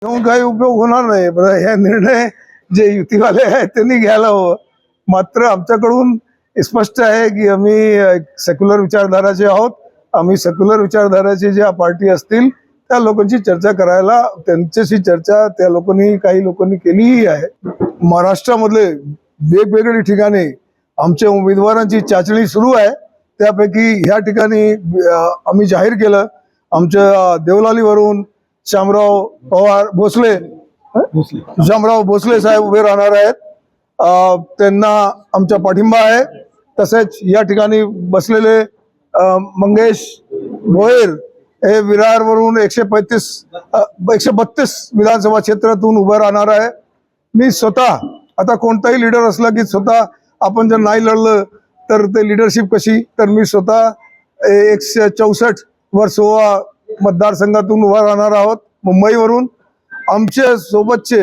घेऊन काही उपयोग होणार नाही. पण हे निर्णय जे युतीवाले आहेत त्यांनी घ्यायला हवं. मात्र आमच्याकडून स्पष्ट आहे की आम्ही सेक्युलर विचारधाराचे आहोत. आम्ही सेक्युलर विचारधाराची ज्या पार्टी असतील त्या लोकांची चर्चा करायला, त्यांच्याशी चर्चा त्या लोकांनी काही लोकांनी केलीही आहे. महाराष्ट्रामधले वेगवेगळ्या ठिकाणी आमच्या उमेदवारांची चाचणी सुरू आहे. त्यापैकी ह्या ठिकाणी आम्ही जाहीर केलं आमच्या देवलालीवरून शामराव पवार भोसले शामराव भोसले साहेब उभे राहणार आहेत. त्यांना आमचा पाठिंबा आहे. तसेच या ठिकाणी बसलेले मंगेश भोयर हे विरारवरून 132 विधानसभा क्षेत्रातून उभं राहणार आहे. मी स्वतः आता कोणताही लीडर असला की स्वतः आपण जर नाही लढलं तर ते लीडरशिप कशी, तर मी स्वतः 164 वर्सोवा मतदारसंघातून उभा राहणार आहोत मुंबईवरून. आमचे सोबतचे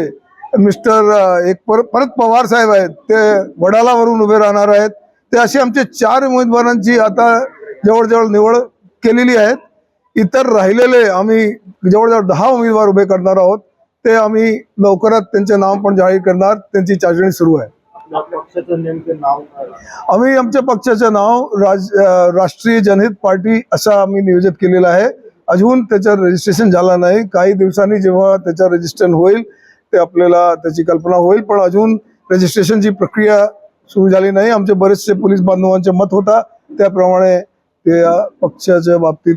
मिस्टर परत पवार साहेब आहेत, ते वडालावरून उभे राहणार आहेत. ते असे आमचे 4 उमेदवारांची आता जवळजवळ निवड केलेली आहेत. इतर राहिलेले आम्ही जवळजवळ 10 उमेदवार उभे करणार आहोत. ते आम्ही लवकरात त्यांचे नाव पण जाहीर करणार. त्यांची चाचणी सुरू आहे. आम्ही आमच्या पक्षाचं नाव राष्ट्रीय जनहित पार्टी असं आम्ही नियोजित केलेलं आहे. अजून त्याचं रजिस्ट्रेशन झालं नाही. काही दिवसांनी जेव्हा त्याचं रजिस्ट्रेशन होईल ते आपल्याला त्याची कल्पना होईल. पण अजून रजिस्ट्रेशनची प्रक्रिया सुरू झाली नाही. आमचे बरेचसे पोलीस बांधवांचे मत होता त्याप्रमाणे ते पक्षाच्या बाबतीत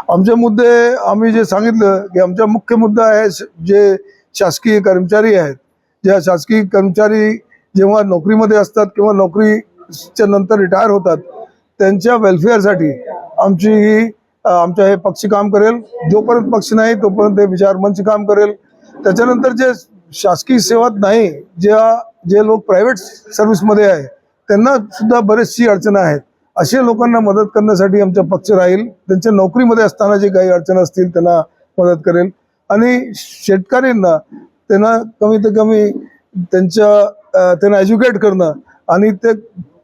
आमचे मुद्दे आम्ही जे सांगितलं की आमचा मुख्य मुद्दा आहे जे शासकीय कर्मचारी आहेत. ज्या शासकीय कर्मचारी जेव्हा नोकरीमध्ये असतात किंवा नोकरीच्या नंतर रिटायर होतात त्यांच्या वेलफेअरसाठी आमच्या हे पक्ष काम करेल. जोपर्यंत पक्ष नाही तोपर्यंत हे विचारमंच काम करेल. त्याच्यानंतर जे शासकीय सेवात नाही, जे लोक प्रायव्हेट सर्व्हिसमध्ये आहे त्यांना सुद्धा बरेचशी अडचणी आहेत. असे लोकांना मदत करण्यासाठी आमचा पक्ष राहील. त्यांच्या नोकरीमध्ये असताना जे काही अडचणी असतील त्यांना मदत करेल. आणि शेतकऱ्यांना त्यांना कमीत कमी त्यांना एज्युकेट करणं आणि ते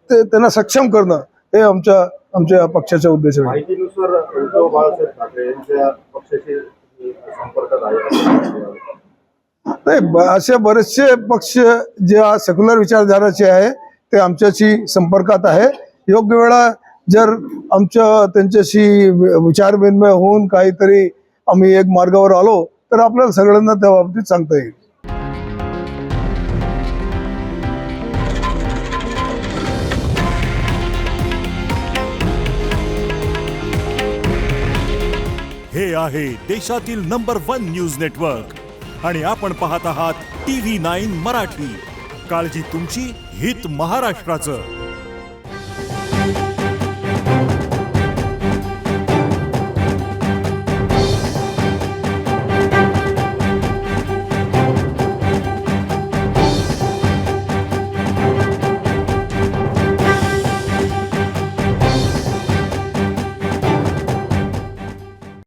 त्यांना सक्षम करणं हे आमच्या पक्षाचा उद्देश आहे. माहितीनुसार उद्धव बाळासाहेब ठाकरे यांच्या पक्षाशी संपर्कात आहे. नाही, असे बरेचसे पक्ष जे सेक्युलर विचारधाराचे आहे ते आमच्याशी संपर्कात आहे. योग्य वेळा जर त्यांच्याशी विचारविनिमय होऊन काहीतरी आम्ही एक मार्गावर आलो तर आपल्याला सगळ्यांना त्या बाबतीत सांगता येईल. हे आहे देशातील नंबर 1 न्यूज नेटवर्क आणि आपण पाहत आहात TV9 मराठी. काळजी तुमची, हित महाराष्ट्राचं.